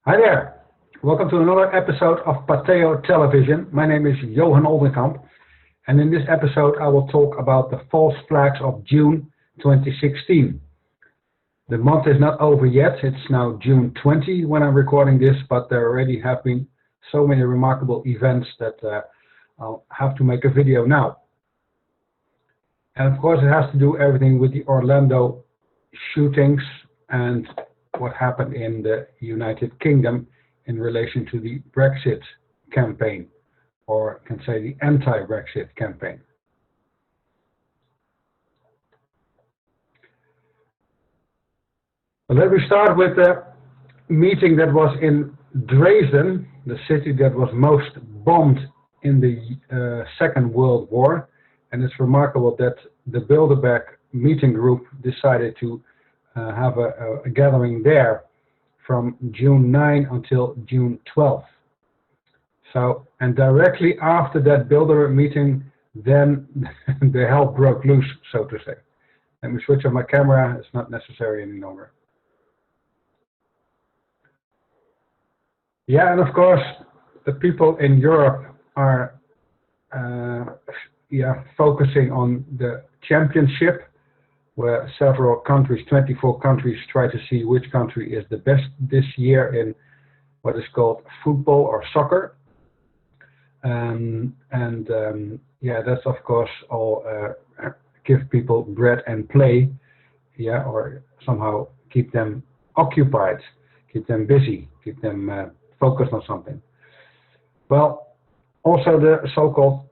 Hi there. Welcome to another episode of Pateo Television. My name is Johan Oldenkamp, and in this episode I will talk about the false flags of June 2016. The month is not over yet. It's now June 20 when I'm recording this, but there already have been so many remarkable events that I'll have to make a video now. And of course it has to do everything with the Orlando shootings and what happened in the United Kingdom in relation to the Brexit campaign, or I can say the anti-Brexit campaign. But let me start with the meeting that was in Dresden, the city that was most bombed in the Second World War. And it's remarkable that the Bilderberg meeting group decided to have a gathering there from June 9 until June 12. So, and directly after that Bilderberg meeting, then the hell broke loose, so to say. Let me switch on my camera. It's not necessary any longer. Yeah, and of course, the people in Europe are focusing on the championship, where several countries, 24 countries, try to see which country is the best this year in what is called football or soccer. That's of course all give people bread and play, or somehow keep them occupied, keep them busy, keep them focused on something. Well, also the so-called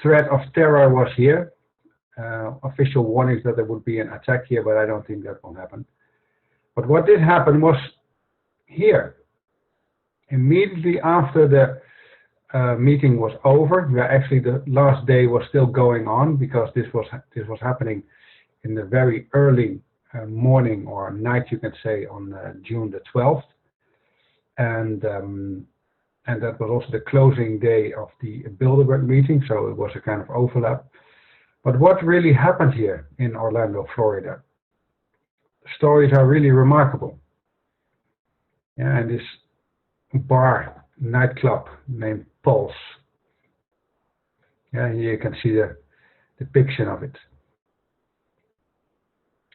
threat of terror was here. Official warnings that there would be an attack here, but I don't think that will happen. But what did happen was here. Immediately after the meeting was over, actually the last day was still going on, because this was happening in the very early morning or night, you can say, on June the 12th, and that was also the closing day of the Bilderberg meeting, so it was a kind of overlap. But what really happened here in Orlando, Florida? The stories are really remarkable. And this bar, nightclub named Pulse. Here you can see the depiction of it.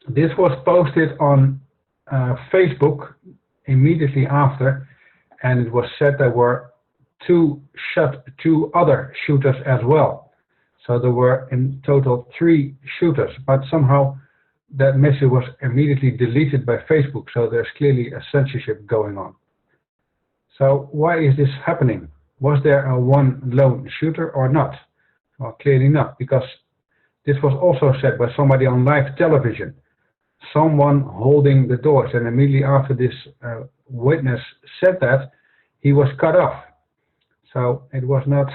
This was posted on Facebook immediately after, and it was said there were two other shooters as well. So there were in total 3 shooters, but somehow that message was immediately deleted by Facebook, so there's clearly a censorship going on. So why is this happening? Was there a one lone shooter or not? Well, clearly not, because this was also said by somebody on live television, someone holding the doors, and immediately after this witness said that, he was cut off. So it was not,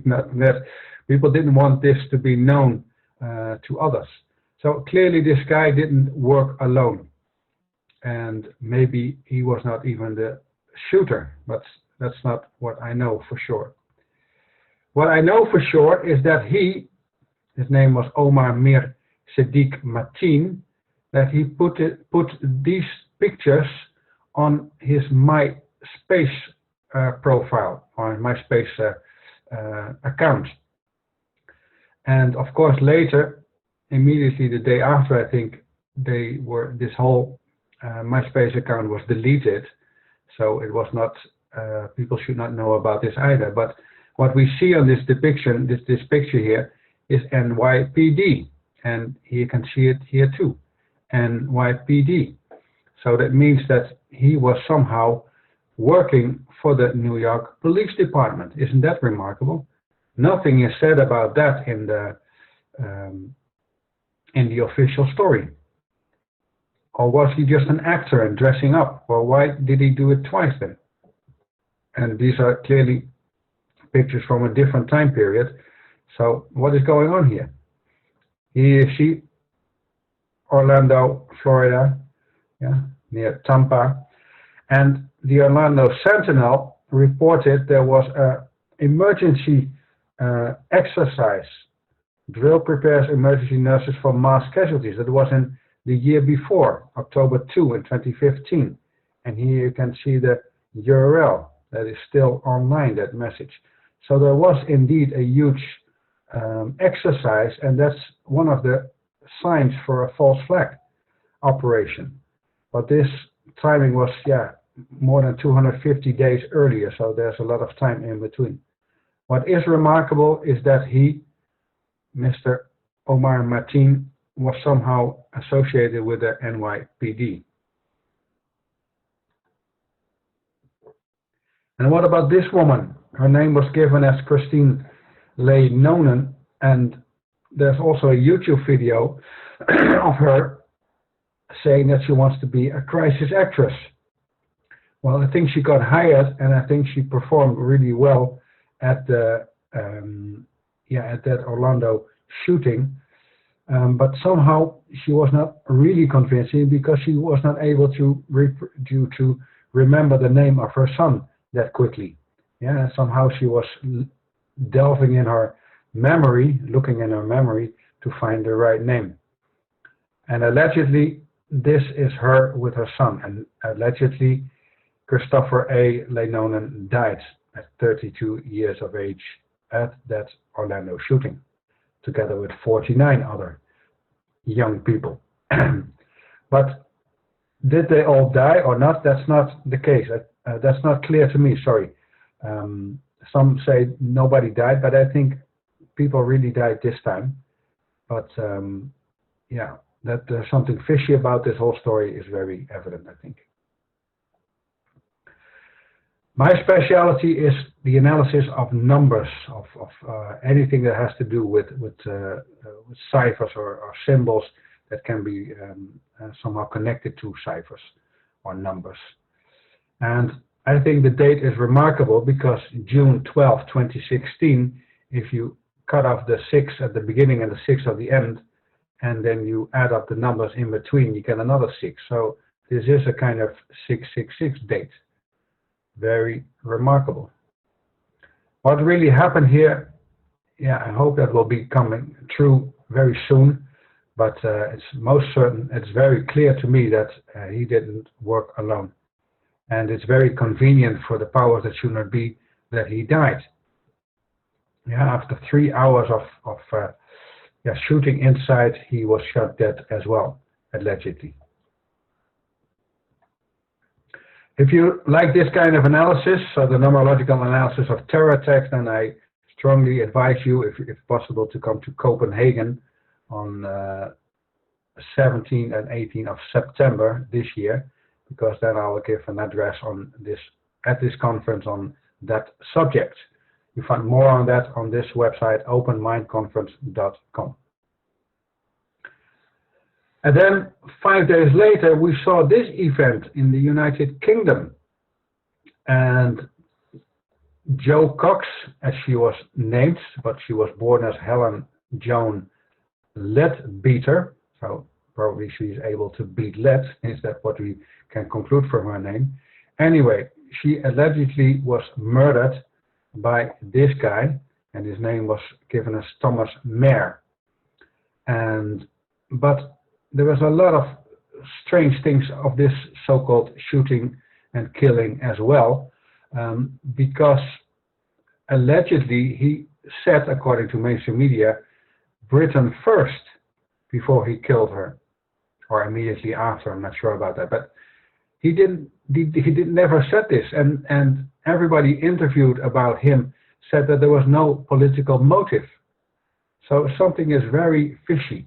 not that people didn't want this to be known to others. So clearly this guy didn't work alone. And maybe he was not even the shooter, but that's not what I know for sure. What I know for sure is that his name was Omar Mir Sadiq Mateen, that he put these pictures on his MySpace profile, or MySpace account. And of course later, immediately the day after, I think this whole MySpace account was deleted. So it was not, people should not know about this either. But what we see on this depiction, this picture here, is NYPD. And you can see it here too, NYPD. So that means that he was somehow working for the New York Police Department. Isn't that remarkable? Nothing is said about that in the official story. Or was he just an actor and dressing up? Or why did he do it twice then? And these are clearly pictures from a different time period. So what is going on here? Here you see Orlando, Florida, near Tampa. And the Orlando Sentinel reported there was an emergency exercise. Drill prepares emergency nurses for mass casualties. That was in the year before, October 2 in 2015. And here you can see the URL that is still online, that message. So there was indeed a huge exercise, and that's one of the signs for a false flag operation. But this timing was, more than 250 days earlier, so there's a lot of time in between. What is remarkable is that he, Mr. Omar Mateen, was somehow associated with the NYPD. And what about this woman? Her name was given as Christine Leinonen, and there's also a YouTube video of her saying that she wants to be a crisis actress. Well, I think she got hired, and I think she performed really well at the at that Orlando shooting. But somehow she was not really convincing because she was not able to remember the name of her son that quickly. Yeah, somehow she was delving in her memory, looking in her memory to find the right name. And allegedly, this is her with her son. And allegedly, Christopher A. Leinonen died at 32 years of age at that Orlando shooting, together with 49 other young people. But did they all die or not? That's not the case. That's not clear to me, sorry. Some say nobody died, but I think people really died this time. But that there's something fishy about this whole story is very evident, I think. My specialty is the analysis of numbers, of anything that has to do with ciphers or symbols that can be somehow connected to ciphers or numbers. And I think the date is remarkable because June 12, 2016, if you cut off the 6 at the beginning and the 6 at the end, and then you add up the numbers in between, you get another 6. So this is a kind of 666 date. Very remarkable. What really happened here, I hope that will be coming true very soon, but it's most certain, it's very clear to me that he didn't work alone. And it's very convenient for the powers that should not be that he died. After 3 hours of shooting inside, he was shot dead as well, allegedly. If you like this kind of analysis, so the numerological analysis of terror attacks, then I strongly advise you, if possible, to come to Copenhagen on 17 and 18 of September this year, because then I will give an address on this at this conference on that subject. You find more on that on this website, openmindconference.com. And then 5 days later, we saw this event in the United Kingdom. And Jo Cox, as she was named, but she was born as Helen Joan Leadbeater, so probably she's able to beat lead, is that what we can conclude from her name. Anyway, she allegedly was murdered by this guy, and his name was given as Thomas Mayer. But there was a lot of strange things of this so-called shooting and killing as well, because allegedly he said, according to mainstream media, Britain first before he killed her, or immediately after. I'm not sure about that, but he never said this, and everybody interviewed about him said that there was no political motive. So something is very fishy.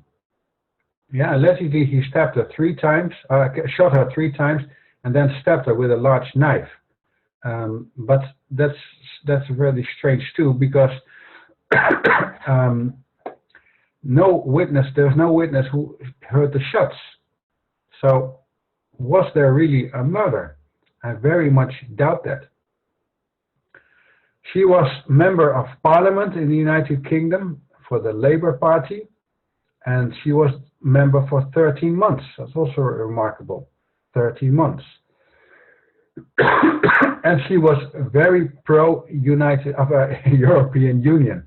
Allegedly he stabbed her 3 times, shot her 3 times, and then stabbed her with a large knife. But that's really strange too, because there's no witness who heard the shots. So was there really a murder? I very much doubt that. She was member of Parliament in the United Kingdom for the Labour Party, and she was member for 13 months. That's also remarkable, 13 months. And she was very European Union,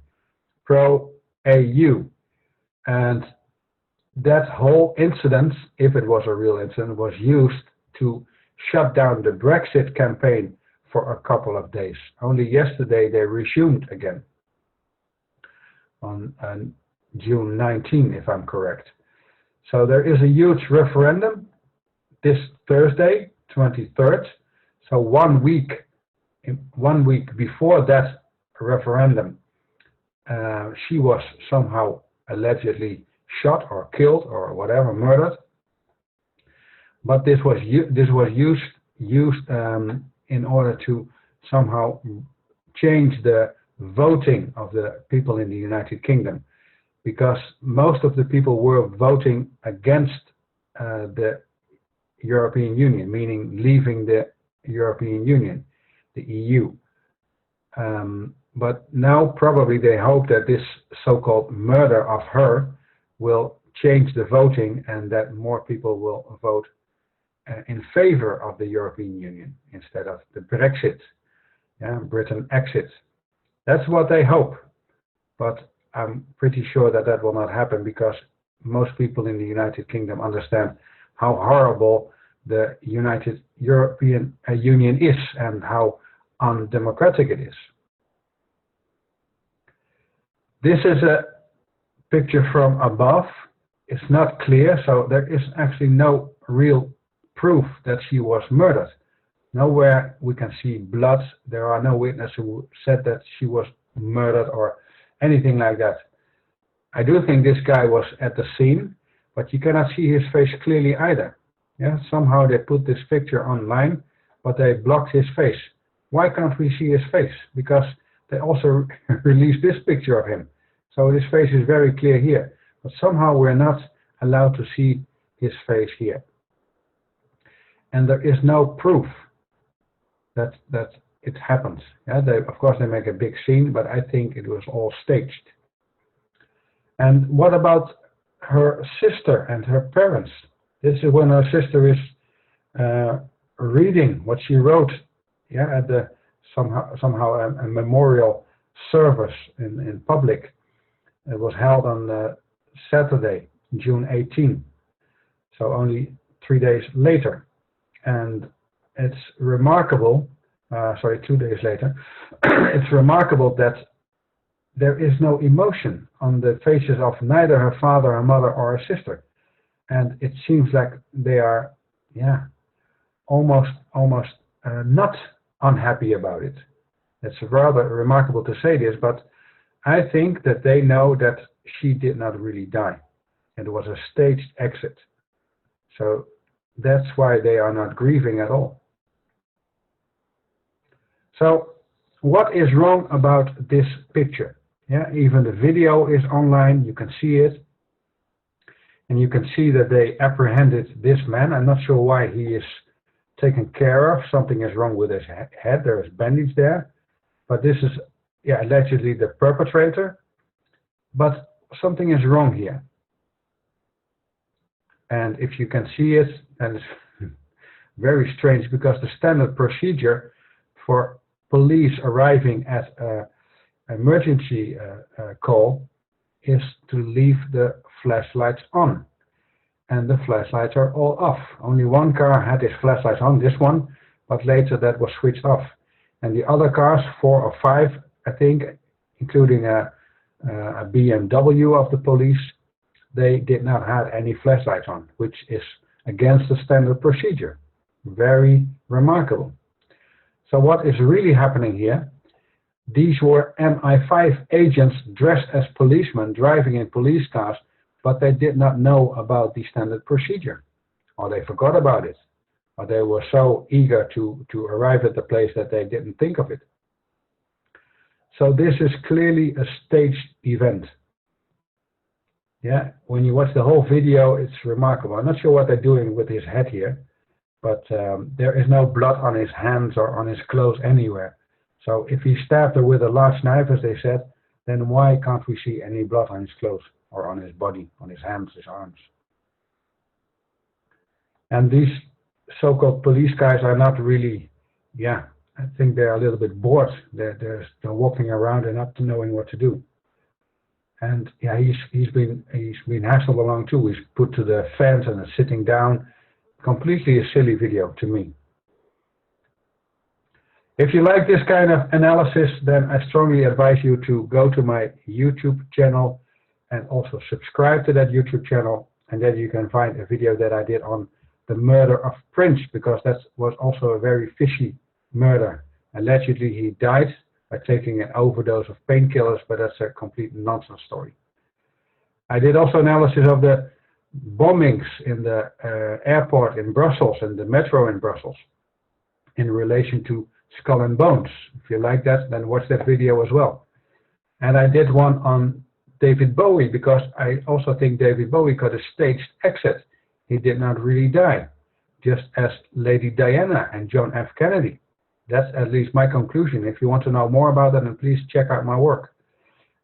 pro-AU. And that whole incident, if it was a real incident, was used to shut down the Brexit campaign for a couple of days. Only yesterday they resumed again on June 19, if I'm correct. So there is a huge referendum this Thursday, 23rd. So 1 week before that referendum, she was somehow allegedly shot or killed or whatever, murdered. But this was used in order to somehow change the voting of the people in the United Kingdom, because most of the people were voting against the European Union, meaning leaving the European Union, the EU. But now probably they hope that this so-called murder of her will change the voting and that more people will vote in favor of the European Union instead of the Brexit, Britain exit. That's what they hope, but I'm pretty sure that that will not happen, because most people in the United Kingdom understand how horrible the United European Union is and how undemocratic it is. This is a picture from above. It's not clear, so there is actually no real proof that she was murdered. Nowhere we can see blood. There are no witnesses who said that she was murdered or anything like that. I do think this guy was at the scene, but you cannot see his face clearly either. Yeah, somehow they put this picture online, but they blocked his face. Why can't we see his face? Because they also released this picture of him. So his face is very clear here, but somehow we're not allowed to see his face here. And there is no proof that it happens. Yeah, of course they make a big scene, but I think it was all staged. And what about her sister and her parents? This is when her sister is reading what she wrote, at the somehow a memorial service in public. It was held on Saturday, June 18, so only 3 days later. And it's remarkable, 2 days later, it's remarkable that there is no emotion on the faces of neither her father, her mother, or her sister. And it seems like they are, almost not unhappy about it. It's rather remarkable to say this, but I think that they know that she did not really die. It was a staged exit. So that's why they are not grieving at all. So what is wrong about this picture? Even the video is online, you can see it. And you can see that they apprehended this man. I'm not sure why he is taken care of. Something is wrong with his head. There is bandage there. But this is allegedly the perpetrator. But something is wrong here. And if you can see it, and it's very strange, because the standard procedure for police arriving at an emergency call is to leave the flashlights on. And the flashlights are all off. Only one car had its flashlights on, this one, but later that was switched off. And the other cars, 4 or 5, I think, including a BMW of the police, they did not have any flashlights on, which is against the standard procedure. Very remarkable. So what is really happening here? These were MI5 agents dressed as policemen driving in police cars, but they did not know about the standard procedure, or they forgot about it, or they were so eager to arrive at the place that they didn't think of it. So this is clearly a staged event. When you watch the whole video, it's remarkable. I'm not sure what they're doing with his head here, but there is no blood on his hands or on his clothes anywhere. So if he stabbed her with a large knife, as they said, then why can't we see any blood on his clothes or on his body, on his hands, his arms? And these so-called police guys are not really, I think they're a little bit bored. They're walking around and not knowing what to do. And he's been hassled along too. He's put to the fence and is sitting down. Completely a silly video to me. If you like this kind of analysis, then I strongly advise you to go to my YouTube channel and also subscribe to that YouTube channel, and then you can find a video that I did on the murder of Prince, because that was also a very fishy murder. Allegedly he died by taking an overdose of painkillers, but that's a complete nonsense story. I did also analysis of the bombings in the airport in Brussels and the metro in Brussels in relation to Skull and Bones. If you like that, then watch that video as well. And I did one on David Bowie, because I also think David Bowie got a staged exit. He did not really die, just as Lady Diana and John F. Kennedy. That's at least my conclusion. If you want to know more about that, then please check out my work.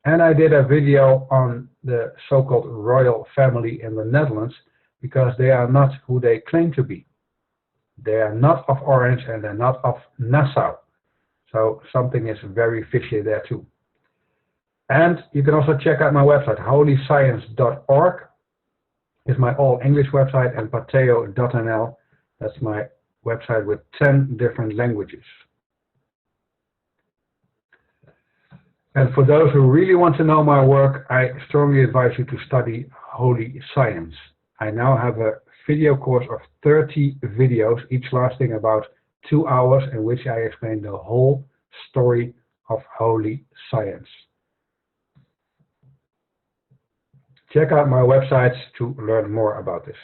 And I did a video on the so-called royal family in the Netherlands, because they are not who they claim to be. They are not of Orange and they're not of Nassau. So something is very fishy there too. And you can also check out my website, holyscience.org. is my all English website, and pateo.nl, that's my website with 10 different languages. And for those who really want to know my work, I strongly advise you to study Holy Science. I now have a video course of 30 videos, each lasting about 2 hours, in which I explain the whole story of Holy Science. Check out my websites to learn more about this.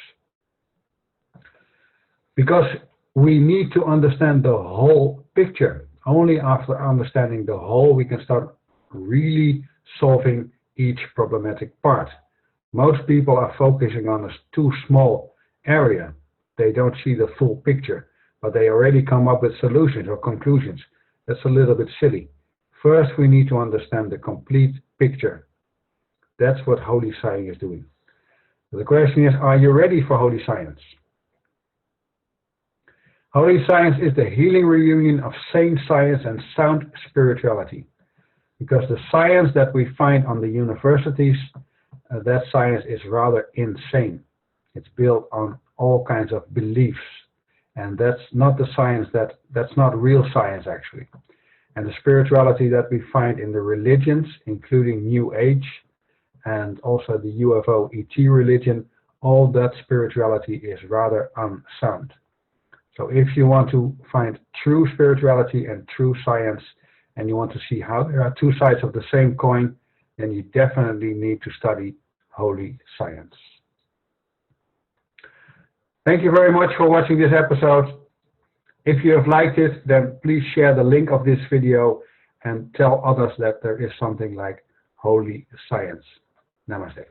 Because we need to understand the whole picture. Only after understanding the whole we can start really solving each problematic part. Most people are focusing on a too small area. They don't see the full picture, but they already come up with solutions or conclusions. That's a little bit silly. First, we need to understand the complete picture. That's what Holy Science is doing. The question is, are you ready for Holy Science? Holy Science is the healing reunion of sane science and sound spirituality. Because the science that we find on the universities, that science is rather insane. It's built on all kinds of beliefs. And that's not the science, that's not real science actually. And the spirituality that we find in the religions, including New Age, and also the UFO ET religion, all that spirituality is rather unsound. So if you want to find true spirituality and true science, and you want to see how there are two sides of the same coin, then you definitely need to study Holy Science. Thank you very much for watching this episode. If you have liked it, then please share the link of this video and tell others that there is something like Holy Science. Namaste.